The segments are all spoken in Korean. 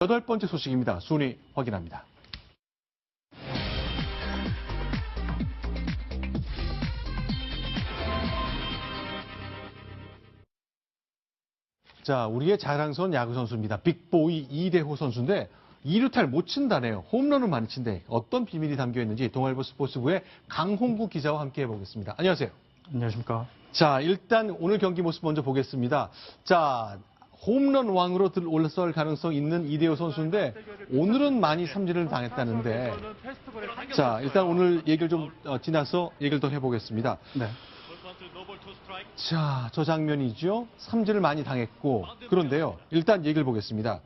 8번째 소식입니다. 순위 확인합니다. 자, 우리의 자랑스러운 야구 선수입니다. 빅보이 이대호 선수인데 2루타를 못 친다네요. 홈런을 많이 친대. 어떤 비밀이 담겨 있는지 동아일보 스포츠부의 강홍구 기자와 함께 해보겠습니다. 안녕하세요. 안녕하십니까. 자, 일단 오늘 경기 모습 먼저 보겠습니다. 자, 홈런 왕으로 올라설 가능성 있는 이대호 선수인데 오늘은 많이 삼진을 당했다는데, 자, 일단 오늘 얘기를 좀 지나서 얘기를 더 해보겠습니다. 네. 자, 저 장면이죠. 삼진을 많이 당했고, 그런데요, 일단 얘기를 보겠습니다.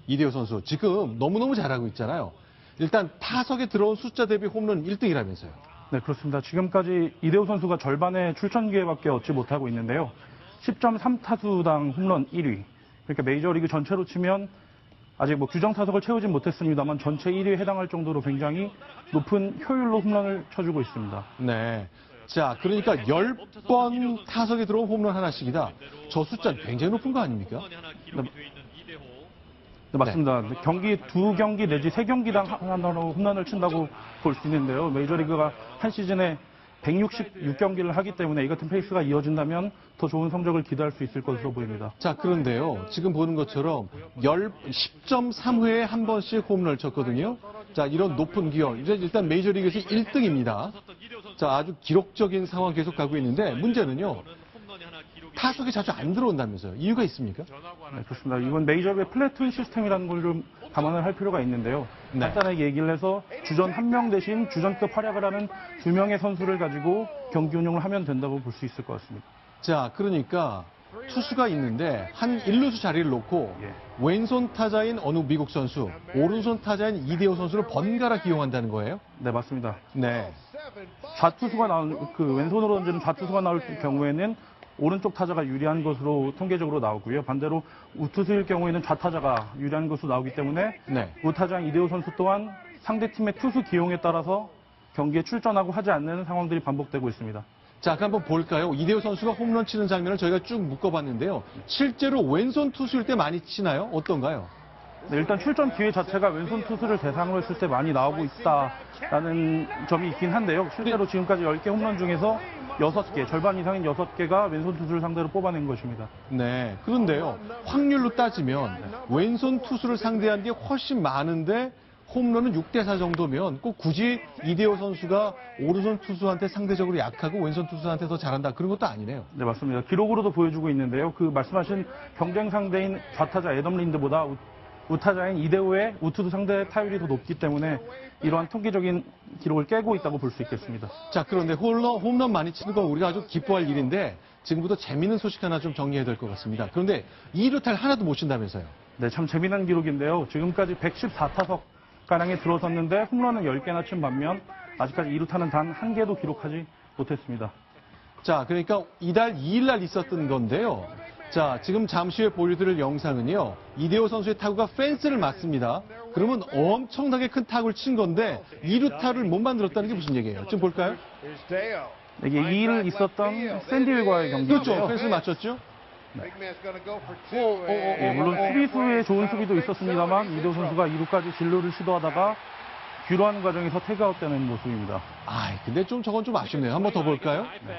이대호 선수 지금 너무너무 잘하고 있잖아요. 일단 타석에 들어온 숫자 대비 홈런 1등이라면서요. 네, 그렇습니다. 지금까지 이대호 선수가 절반의 출전 기회밖에 얻지 못하고 있는데요. 10.3타수당 홈런 1위. 그러니까 메이저리그 전체로 치면 아직 뭐 규정 타석을 채우진 못했습니다만 전체 1위에 해당할 정도로 굉장히 높은 효율로 홈런을 쳐주고 있습니다. 네. 자, 그러니까 10번 타석에 들어온 홈런 하나씩이다. 저 숫자는 굉장히 높은 거 아닙니까? 네, 맞습니다. 네. 경기 2경기 내지 3경기당 하나로 홈런을 친다고 볼 수 있는데요. 메이저리그가 한 시즌에 166경기를 하기 때문에 이 같은 페이스가 이어진다면 더 좋은 성적을 기대할 수 있을 것으로 보입니다. 자, 그런데요. 지금 보는 것처럼 10.3회에 한 번씩 홈런을 쳤거든요. 자, 이런 높은 기록. 일단 메이저리그에서 1등입니다. 자, 아주 기록적인 상황 계속 가고 있는데 문제는요. 타석에 자주 안 들어온다면서요. 이유가 있습니까? 네, 그렇습니다. 이건 메이저리그의 플래툰 시스템이라는 걸 좀 감안을 할 필요가 있는데요. 네. 간단하게 얘기를 해서 주전 1명 대신 주전급 활약을 하는 2명의 선수를 가지고 경기 운영을 하면 된다고 볼 수 있을 것 같습니다. 자, 그러니까 투수가 있는데 한 1루수 자리를 놓고 왼손 타자인 어느 미국 선수, 오른손 타자인 이대호 선수를 번갈아 기용한다는 거예요? 네, 맞습니다. 네. 좌투수가 왼손으로 던지는 좌투수가 나올 경우에는 오른쪽 타자가 유리한 것으로 통계적으로 나오고요. 반대로 우투수일 경우에는 좌타자가 유리한 것으로 나오기 때문에 네. 우타자인 이대호 선수 또한 상대팀의 투수 기용에 따라서 경기에 출전하고 하지 않는 상황들이 반복되고 있습니다. 자, 그럼 한번 볼까요? 이대호 선수가 홈런 치는 장면을 저희가 쭉 묶어봤는데요. 실제로 왼손 투수일 때 많이 치나요? 어떤가요? 네, 일단 출전 기회 자체가 왼손 투수를 대상으로 했을 때 많이 나오고 있다라는 점이 있긴 한데요. 실제로 지금까지 10개 홈런 중에서 6개, 절반 이상인 6개가 왼손 투수를 상대로 뽑아낸 것입니다. 네. 그런데요. 확률로 따지면 왼손 투수를 상대한 게 훨씬 많은데 홈런은 6대4 정도면 꼭 굳이 이대호 선수가 오른손 투수한테 상대적으로 약하고 왼손 투수한테 더 잘한다. 그런 것도 아니네요. 네, 맞습니다. 기록으로도 보여주고 있는데요. 그 말씀하신 경쟁 상대인 좌타자 애덤 린드보다 우타자인 이대호의 우투수 상대 타율이 더 높기 때문에 이러한 통계적인 기록을 깨고 있다고 볼 수 있겠습니다. 자, 그런데 홈런 많이 치는 건 우리가 아주 기뻐할 일인데 지금부터 재미있는 소식 하나 좀 정리해야 될 것 같습니다. 그런데 2루타를 하나도 못 친다면서요? 네, 참 재미난 기록인데요. 지금까지 114타석 가량에 들어섰는데 홈런은 10개나 친 반면 아직까지 2루타는 단 1개도 기록하지 못했습니다. 자, 그러니까 이달 2일 날 있었던 건데요. 자, 지금 잠시 후에 보여드릴 영상은요. 이대호 선수의 타구가 펜스를 맞습니다. 그러면 엄청나게 큰 타구를 친 건데 2루타를 못 만들었다는 게 무슨 얘기예요? 지금 볼까요? 이게 2일 있었던 샌디윌과의 경기인데요. 그렇죠. 펜스를 맞췄죠? 물론 수비수의 좋은 수비도 있었습니다만 이대호 선수가 2루까지 진루를 시도하다가 뒤로하는 과정에서 태그아웃되는 모습입니다. 근데 저건 좀 아쉽네요. 한번 더 볼까요? 네.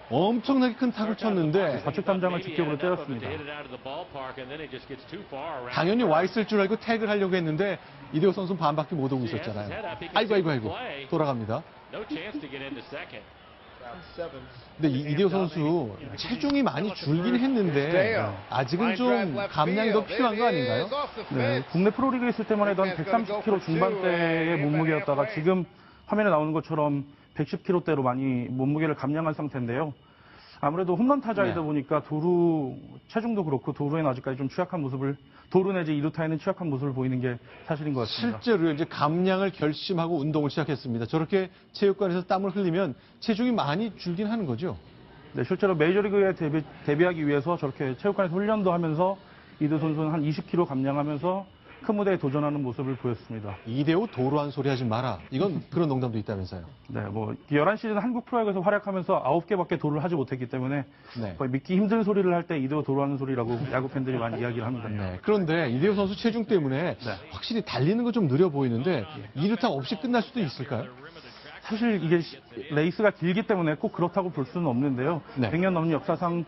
엄청나게 큰 타구를 쳤는데 좌측 담장을 직격으로 때렸습니다. 당연히 와 있을 줄 알고 태그를 하려고 했는데 이대호 선수는 반밖에 못 오고 있었잖아요. 아이고 돌아갑니다. 근데 이대호 선수 체중이 많이 줄긴 했는데 아직은 좀 감량이 더 필요한 거 아닌가요? 네, 국내 프로리그에 있을 때만 해도 한 130kg 중반대의 몸무게였다가 지금 화면에 나오는 것처럼 110kg대로 많이 몸무게를 감량한 상태인데요. 아무래도 홈런 타자이다 보니까 도루 체중도 그렇고 도루에는 아직까지 좀 취약한 모습을 도루 내지 2루타에는 취약한 모습을 보이는 게 사실인 것 같습니다. 실제로 이제 감량을 결심하고 운동을 시작했습니다. 저렇게 체육관에서 땀을 흘리면 체중이 많이 줄긴 하는 거죠? 네, 실제로 메이저리그에 데뷔하기 위해서 저렇게 체육관에서 훈련도 하면서 이대호 선수는 한 20kg 감량하면서 큰 무대에 도전하는 모습을 보였습니다. 이대호 도루한 소리 하지 마라. 이건 그런 농담도 있다면서요. 네, 뭐 11시즌 한국 프로야구에서 활약하면서 9개밖에 도루를 하지 못했기 때문에 네. 거의 믿기 힘든 소리를 할 때 이대호 도루하는 소리라고 야구 팬들이 많이 이야기를 합니다. 네. 그런데 이대호 선수 체중 때문에 확실히 달리는 거 좀 느려 보이는데 2루타 없이 끝날 수도 있을까요? 사실 이게 레이스가 길기 때문에 꼭 그렇다고 볼 수는 없는데요. 네. 100년 넘는 역사상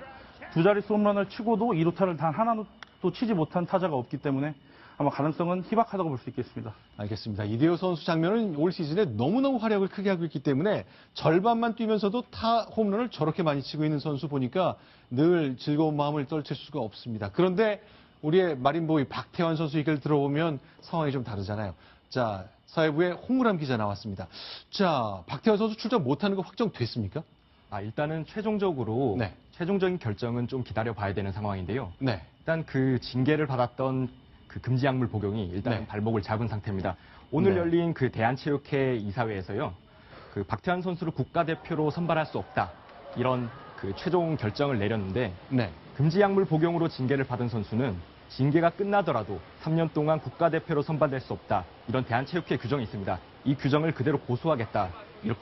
두 자릿수 홈런을 치고도 2루타를 단 하나도 치지 못한 타자가 없기 때문에 아마 가능성은 희박하다고 볼 수 있겠습니다. 알겠습니다. 이대호 선수 장면은 올 시즌에 너무너무 활약을 크게 하고 있기 때문에 절반만 뛰면서도 타 홈런을 저렇게 많이 치고 있는 선수 보니까 늘 즐거운 마음을 떨칠 수가 없습니다. 그런데 우리의 마린보이 박태환 선수 얘기를 들어보면 상황이 좀 다르잖아요. 자, 사회부의 홍무람 기자 나왔습니다. 자, 박태환 선수 출전 못하는 거 확정됐습니까? 일단은 최종적으로 네. 최종적인 결정은 좀 기다려 봐야 되는 상황인데요. 네. 일단 그 징계를 받았던 그 금지 약물 복용이 일단 네. 발목을 잡은 상태입니다. 오늘 네. 열린 그 대한체육회 이사회에서요. 그 박태환 선수를 국가대표로 선발할 수 없다. 이런 그 최종 결정을 내렸는데 네. 금지 약물 복용으로 징계를 받은 선수는 징계가 끝나더라도 3년 동안 국가대표로 선발될 수 없다. 이런 대한체육회 규정이 있습니다. 이 규정을 그대로 고수하겠다.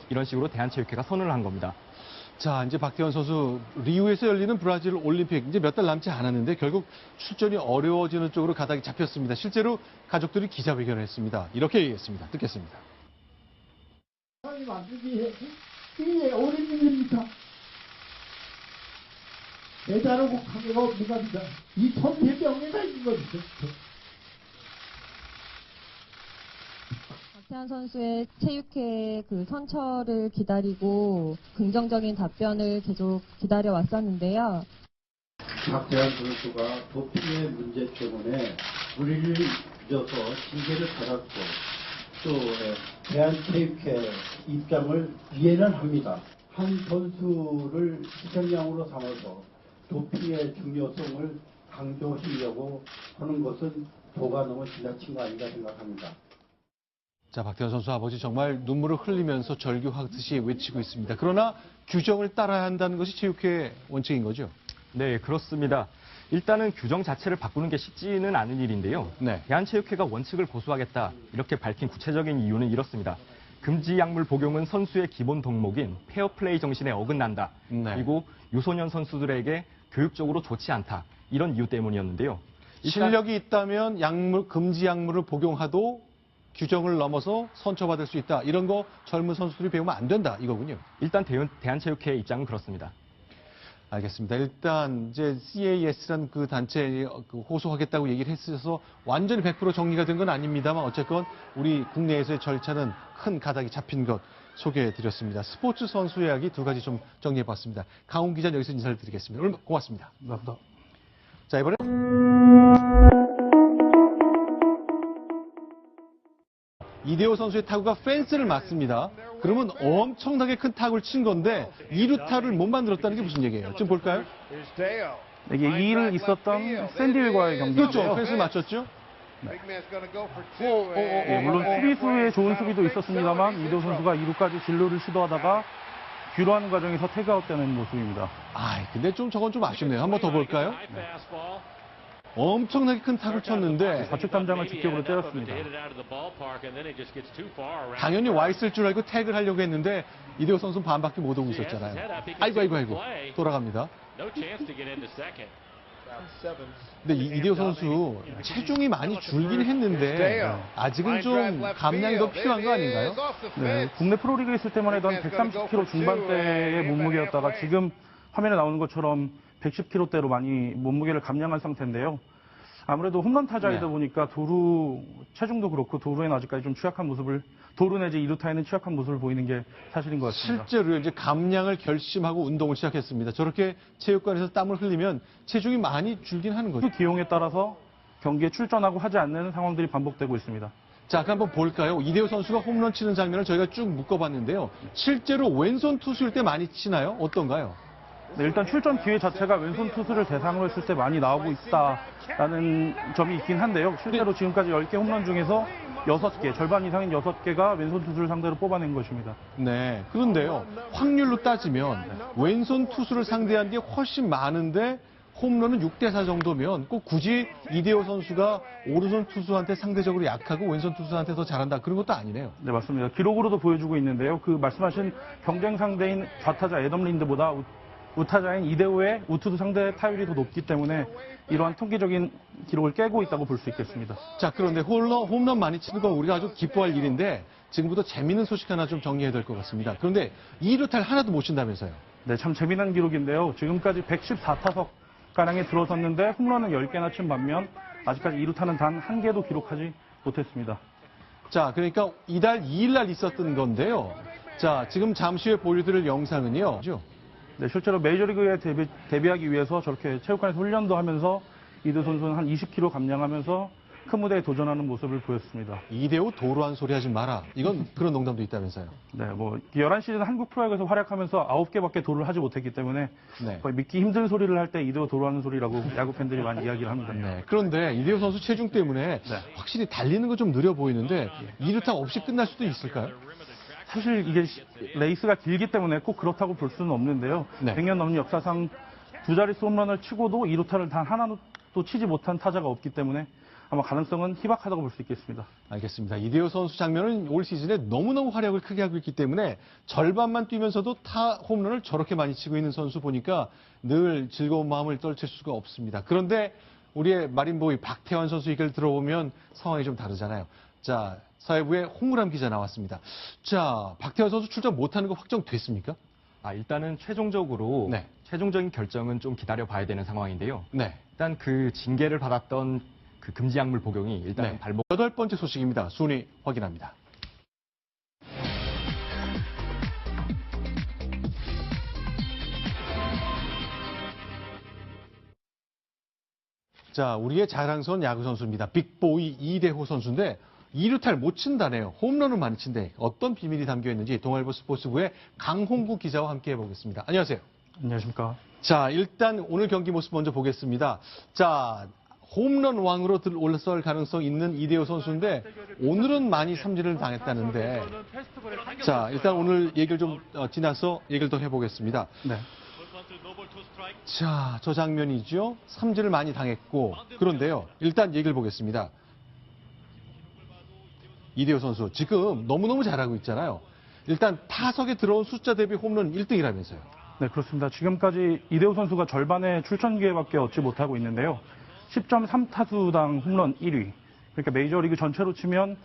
이런 식으로 대한체육회가 선언을 한 겁니다. 자, 이제 박태환 선수 리우에서 열리는 브라질 올림픽 이제 몇 달 남지 않았는데 결국 출전이 어려워지는 쪽으로 가닥이 잡혔습니다. 실제로 가족들이 기자회견을 했습니다. 이렇게 얘기했습니다. 듣겠습니다. 사람이 만들기 이게 어린 일입니까? 대단하고 강해가 없는 겁니다. 이 천재 명예가 있는 겁니다. 박태환 선수의 체육회 그 선처를 기다리고 긍정적인 답변을 계속 기다려 왔었는데요. 박태환 선수가 도핑의 문제 때문에 우리를 빚어서 징계를 받았고 또 대한체육회 입장을 이해는 합니다. 한 선수를 희생양으로 삼아서 도핑의 중요성을 강조하려고 하는 것은 도가 너무 지나친 거 아닌가 생각합니다. 자, 박태환 선수 아버지 정말 눈물을 흘리면서 절규하듯이 외치고 있습니다. 그러나 규정을 따라야 한다는 것이 체육회의 원칙인 거죠? 네, 그렇습니다. 일단은 규정 자체를 바꾸는 게 쉽지는 않은 일인데요. 네. 대한체육회가 원칙을 고수하겠다. 이렇게 밝힌 구체적인 이유는 이렇습니다. 금지 약물 복용은 선수의 기본 덕목인 페어플레이 정신에 어긋난다. 네. 그리고 유소년 선수들에게 교육적으로 좋지 않다. 이런 이유 때문이었는데요. 실력이 있다면 금지 약물을 복용하도 규정을 넘어서 선처받을 수 있다. 이런 거 젊은 선수들이 배우면 안 된다. 이거군요. 일단 대한체육회 입장은 그렇습니다. 알겠습니다. 일단 이제 CAS라는 그 단체에 호소하겠다고 얘기를 했어서 완전히 100% 정리가 된 건 아닙니다만 어쨌건 우리 국내에서의 절차는 큰 가닥이 잡힌 것 소개해드렸습니다. 스포츠 선수 이야기 두 가지 좀 정리해봤습니다. 강훈 기자는 여기서 인사를 드리겠습니다. 오늘 고맙습니다. 감사합니다. 자, 이번에 이대호 선수의 타구가 펜스를 맞습니다. 그러면 엄청나게 큰 타구를 친 건데 2루타를 못 만들었다는 게 무슨 얘기예요? 좀 볼까요? 이게 2일 있었던 샌디힐과의 경기인데요. 그렇죠. 펜스를 맞췄죠? 물론 수비수의 좋은 수비도 있었습니다만 이대호 선수가 2루까지 진루를 시도하다가 귀로하는 과정에서 태그아웃되는 모습입니다. 근데 저건 좀 아쉽네요. 한번 더 볼까요? 엄청나게 큰 타구를 쳤는데 좌측 탐장을 직격으로 때렸습니다. 당연히 와 있을 줄 알고 태그를 하려고 했는데 이대호 선수는 반밖에 못 오고 있었잖아요. 아이고 돌아갑니다. 근데 이대호 선수 체중이 많이 줄긴 했는데 아직은 좀 감량이 더 필요한 거 아닌가요? 네, 국내 프로리그에 있을 때만 해도 한 130kg 중반대의 몸무게였다가 지금 화면에 나오는 것처럼 110kg대로 많이 몸무게를 감량한 상태인데요. 아무래도 홈런 타자이다 보니까 도루 체중도 그렇고 도루에는 아직까지 좀 취약한 모습을 도루 내지 2루타에는 취약한 모습을 보이는 게 사실인 것 같습니다. 실제로 이제 감량을 결심하고 운동을 시작했습니다. 저렇게 체육관에서 땀을 흘리면 체중이 많이 줄긴 하는 거죠. 기용에 따라서 경기에 출전하고 하지 않는 상황들이 반복되고 있습니다. 자, 한번 볼까요? 이대호 선수가 홈런 치는 장면을 저희가 쭉 묶어봤는데요. 실제로 왼손 투수일 때 많이 치나요? 어떤가요? 네, 일단 출전 기회 자체가 왼손 투수를 대상으로 했을 때 많이 나오고 있다라는 점이 있긴 한데요. 실제로 지금까지 10개 홈런 중에서 6개, 절반 이상인 6개가 왼손 투수를 상대로 뽑아낸 것입니다. 네. 그런데요, 확률로 따지면 왼손 투수를 상대한 게 훨씬 많은데 홈런은 6대4 정도면 꼭 굳이 이대호 선수가 오른손 투수한테 상대적으로 약하고 왼손 투수한테 더 잘한다 그런 것도 아니네요. 네, 맞습니다. 기록으로도 보여주고 있는데요. 그 말씀하신 경쟁 상대인 좌타자 애덤 린드보다 우타자인 이대호의 우투수 상대 타율이 더 높기 때문에 이러한 통계적인 기록을 깨고 있다고 볼 수 있겠습니다. 자, 그런데 홈런 많이 치는 건 우리가 아주 기뻐할 일인데 지금부터 재미있는 소식 하나 좀 정리해야 될 것 같습니다. 그런데 2루타를 하나도 못 친다면서요. 네, 참 재미난 기록인데요. 지금까지 114타석 가량에 들어섰는데 홈런은 10개나 친 반면 아직까지 2루타는 단 1개도 기록하지 못했습니다. 자, 그러니까 이달 2일 날 있었던 건데요. 자, 지금 잠시 후에 보여드릴 영상은요. 네, 실제로 메이저리그에 데뷔하기 위해서 저렇게 체육관에서 훈련도 하면서 이대호 선수는 한 20kg 감량하면서 큰 무대에 도전하는 모습을 보였습니다. 이대호 도루한 소리 하지 마라. 이건 그런 농담도 있다면서요. 네, 11시즌 한국 프로야구에서 활약하면서 9개밖에 도루를 하지 못했기 때문에 네. 거의 믿기 힘든 소리를 할 때 이대호 도루하는 소리라고 야구 팬들이 많이 이야기를 합니다. 네. 그런데 이대호 선수 체중 때문에 확실히 달리는 건 좀 느려 보이는데 2루타 없이 끝날 수도 있을까요? 사실 이게 레이스가 길기 때문에 꼭 그렇다고 볼 수는 없는데요. 네. 100년 넘는 역사상 두 자릿수 홈런을 치고도 2루타를 단 하나도 치지 못한 타자가 없기 때문에 아마 가능성은 희박하다고 볼 수 있겠습니다. 알겠습니다. 이대호 선수 장면은 올 시즌에 너무너무 활약을 크게 하고 있기 때문에 절반만 뛰면서도 홈런을 저렇게 많이 치고 있는 선수 보니까 늘 즐거운 마음을 떨칠 수가 없습니다. 그런데 우리의 마린보이 박태환 선수 얘기를 들어보면 상황이 좀 다르잖아요. 자, 사회부의 홍무람 기자 나왔습니다. 자, 박태환 선수 출전 못하는 거 확정됐습니까? 일단은 최종적으로 네. 최종적인 결정은 좀 기다려 봐야 되는 상황인데요. 네. 일단 그 징계를 받았던 그 금지 약물 복용이 일단 네. 발목 8번째 소식입니다. 순위 확인합니다. 자, 우리의 자랑스러운 야구 선수입니다. 빅보이 이대호 선수인데 2루타를 못 친다네요. 홈런을 많이 친대. 어떤 비밀이 담겨 있는지 동아일보 스포츠부의 강홍구 기자와 함께 해보겠습니다. 안녕하세요. 안녕하십니까. 자, 일단 오늘 경기 모습 먼저 보겠습니다. 자, 홈런 왕으로 올라설 가능성 있는 이대호 선수인데 오늘은 많이 삼진을 당했다는데 자, 일단 오늘 얘기를 좀 지나서 얘기를 더 해보겠습니다. 네. 자, 저 장면이죠. 삼진을 많이 당했고 그런데요. 일단 얘기를 보겠습니다. 이대호 선수 지금 너무너무 잘하고 있잖아요. 일단 타석에 들어온 숫자 대비 홈런 1등이라면서요. 네, 그렇습니다. 지금까지 이대호 선수가 절반의 출전 기회밖에 얻지 못하고 있는데요. 10.3타수당 홈런 1위. 그러니까 메이저리그 전체로 치면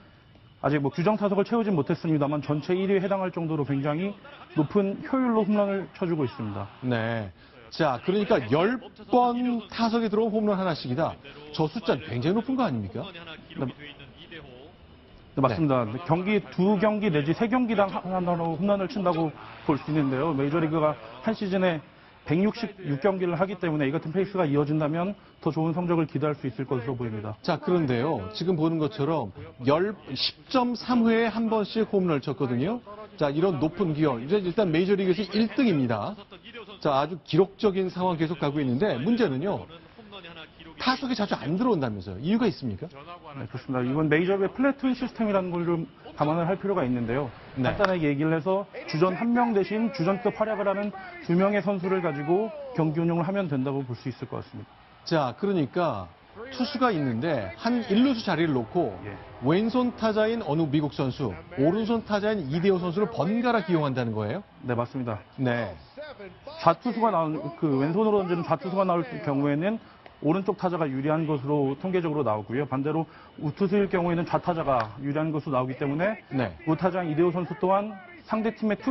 아직 규정 타석을 채우진 못했습니다만 전체 1위에 해당할 정도로 굉장히 높은 효율로 홈런을 쳐주고 있습니다. 네. 자, 그러니까 10번 타석에 들어온 홈런 하나씩이다. 저 숫자는 굉장히 높은 거 아닙니까? 네, 맞습니다. 경기 2경기 내지 3경기당 하나로 홈런을 친다고 볼 수 있는데요. 메이저리그가 한 시즌에 166경기를 하기 때문에 이 같은 페이스가 이어진다면 더 좋은 성적을 기대할 수 있을 것으로 보입니다. 자, 그런데요. 지금 보는 것처럼 10.3회에 한 번씩 홈런을 쳤거든요. 자, 이런 높은 기록. 이제 일단 메이저리그에서 1등입니다. 자, 아주 기록적인 상황 계속 가고 있는데 문제는요. 타석에 자주 안 들어온다면서요. 이유가 있습니까? 네, 그렇습니다. 이건 메이저리그의 플래툰 시스템이라는 걸 좀 감안을 할 필요가 있는데요. 네. 간단하게 얘기를 해서 주전 1명 대신 주전급 활약을 하는 2명의 선수를 가지고 경기 운영을 하면 된다고 볼 수 있을 것 같습니다. 자, 그러니까 투수가 있는데 한 1루수 자리를 놓고 왼손 타자인 어느 미국 선수, 오른손 타자인 이대호 선수를 번갈아 기용한다는 거예요? 네, 맞습니다. 네. 좌투수가 왼손으로 던지는 좌투수가 나올 경우에는 오른쪽 타자가 유리한 것으로 통계적으로 나오고요. 반대로 우투수일 경우에는 좌타자가 유리한 것으로 나오기 때문에 네. 우타자인 이대호 선수 또한 상대팀의 투수